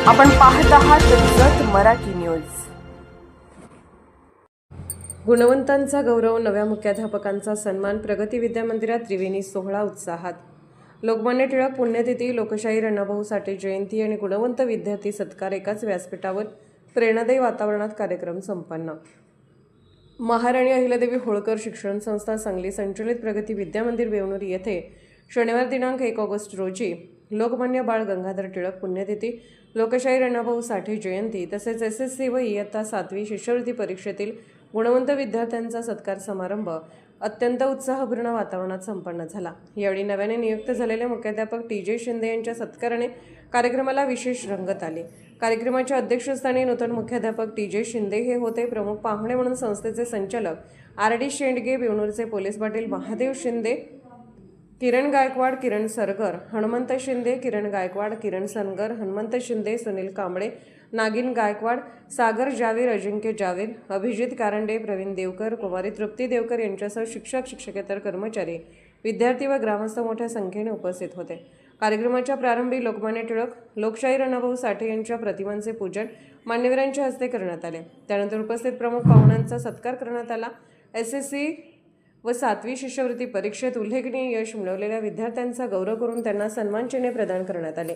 आपण पाहत आहात जत मराठी न्यूज। गुणवंतांचा गौरव, नव्या मुख्याध्यापकांचा सन्मान, प्रगती विद्या मंदिरात त्रिवेणी सोहळा उत्साहात। लोकमान्य टिळक पुण्यतिथी, लोकशाहीर अण्णाभाऊ साठे जयंती आणि गुणवंत विद्यार्थी सत्कार एकाच व्यासपीठावर प्रेरणादायी वातावरणात कार्यक्रम संपन्न। महाराणी अहिल्यादेवी होळकर शिक्षण संस्था सांगली संचलित प्रगती विद्या मंदिर बेवणूर येथे शनिवार दिनांक 1 ऑगस्ट रोजी लोकमान्य बाळ गंगाधर टिळक पुण्यतिथी, लोकशाहीर अण्णाभाऊ साठे जयंती तसेच एसएससी व इयत्ता 7वी शिष्यवृत्ती परीक्षेतील गुणवंत विद्यार्थ्यांचा सत्कार समारंभ अत्यंत उत्साहपूर्ण वातावरणात संपन्न झाला। यावेळी नव्याने नियुक्त झालेले मुख्याध्यापक टी.जे. शिंदे यांच्या सत्काराने कार्यक्रमाला विशेष रंगत आली। कार्यक्रमाच्या अध्यक्षस्थानी नूतन मुख्याध्यापक टी.जे. शिंदे हे होते। प्रमुख पाहुणे म्हणून संस्थेचे संचालक आर.डी. शेंडगे, बेवणूरचे पोलीस पाटील महादेव शिंदे, किरण गायकवाड, किरण सरगर, हनुमंत शिंदे, किरण गायकवाड, किरण सनगर, हनुमंत शिंदे, सुनील कांबळे, नागिन गायकवाड, सागर जावीर, अजिंक्य जावीर, अभिजित कारंडे, प्रवीण देवकर, कुमारी तृप्ती देवकर यांच्यासह शिक्षक, शिक्षकेतर कर्मचारी, विद्यार्थी व ग्रामस्थ मोठ्या संख्येने उपस्थित होते। कार्यक्रमाच्या प्रारंभी लोकमान्य टिळक, लोकशाहीर अण्णाभाऊ साठे यांच्या प्रतिमांचे पूजन मान्यवरांच्या हस्ते करण्यात आले। त्यानंतर उपस्थित प्रमुख पाहुण्यांचा सत्कार करण्यात आला। एसएससी व 7वी शिष्यवृत्ती परीक्षेत उल्लेखनीय यश मिळवलेल्या विद्यार्थ्यांचा गौरव करून त्यांना सन्मानचिन्हे प्रदान करण्यात आले।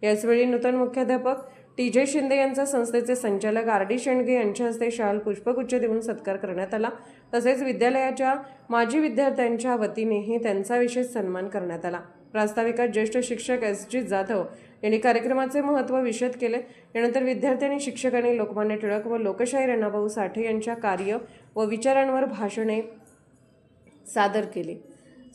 याचवेळी नूतन मुख्याध्यापक टी.जे. शिंदे यांचा संस्थेचे संचालक आर.डी. शेंडगे यांच्या हस्ते शाल पुष्पगुच्छ देऊन सत्कार करण्यात आला। तसेच विद्यालयाच्या माजी विद्यार्थ्यांच्या वतीनेही त्यांचा विशेष सन्मान करण्यात आला। प्रास्ताविकात ज्येष्ठ शिक्षक एस.जी. जाधव यांनी कार्यक्रमाचे महत्त्व विशद केले। यानंतर विद्यार्थी आणि शिक्षकांनी लोकमान्य टिळक व लोकशाहीर अण्णाभाऊ साठे यांच्या कार्य व विचारांवर भाषणे सादर केली।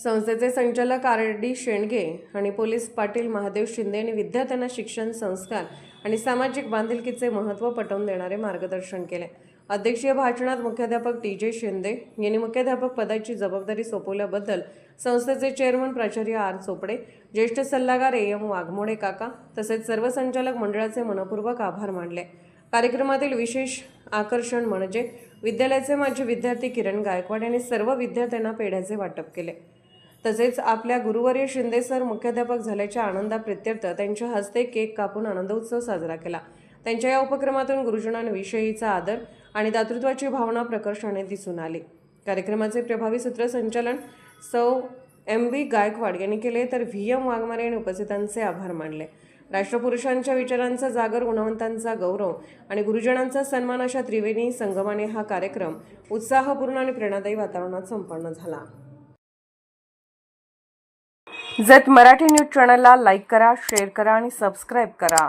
संस्थेचे संचालक आर.डी. शेंडगे आणि पोलीस पाटील महादेव शिंदे यांनी विद्यार्थ्यांना शिक्षण, संस्कार आणि सामाजिक बांधिलकीचे महत्त्व पटवून देणारे मार्गदर्शन केले। अध्यक्षीय भाषणात मुख्याध्यापक टी.जे. शिंदे यांनी मुख्याध्यापक पदाची जबाबदारी सोपवल्याबद्दल संस्थेचे चेअरमन प्राचार्य आर. चोपडे, ज्येष्ठ सल्लागार ए.एम. वाघमोडे काका तसेच सर्व संचालक मंडळाचे मनपूर्वक आभार मानले। कार्यक्रमातील विशेष आकर्षण म्हणजे विद्यालयाचे माजी विद्यार्थी किरण गायकवाड यांनी सर्व विद्यार्थ्यांना पेढ्याचे वाटप केले। तसेच आपल्या गुरुवर्य शिंदे सर मुख्याध्यापक झाल्याच्या आनंदाप्रित्यर्थ त्यांच्या हस्ते केक कापून आनंदोत्सव साजरा केला। त्यांच्या या उपक्रमातून गुरुजनांविषयीचा आदर आणि दातृत्वाची भावना प्रकर्षाने दिसून आली। कार्यक्रमाचे प्रभावी सूत्रसंचालन सौ एम.बी. गायकवाड यांनी केले तर व्ही.एम. वाघमारे यांनी उपस्थितांचे आभार मानले। राष्ट्रपुरुषांच्या विचारांचा जागर, गुणवंतांचा गौरव आणि गुरुजनांचा सन्मान अशा त्रिवेणी संगमाने हा कार्यक्रम उत्साहपूर्ण आणि प्रेरणादायी वातावरणात संपन्न झाला। जत मराठी न्यूज चॅनलला लाईक करा, शेअर करा आणि सबस्क्राईब करा।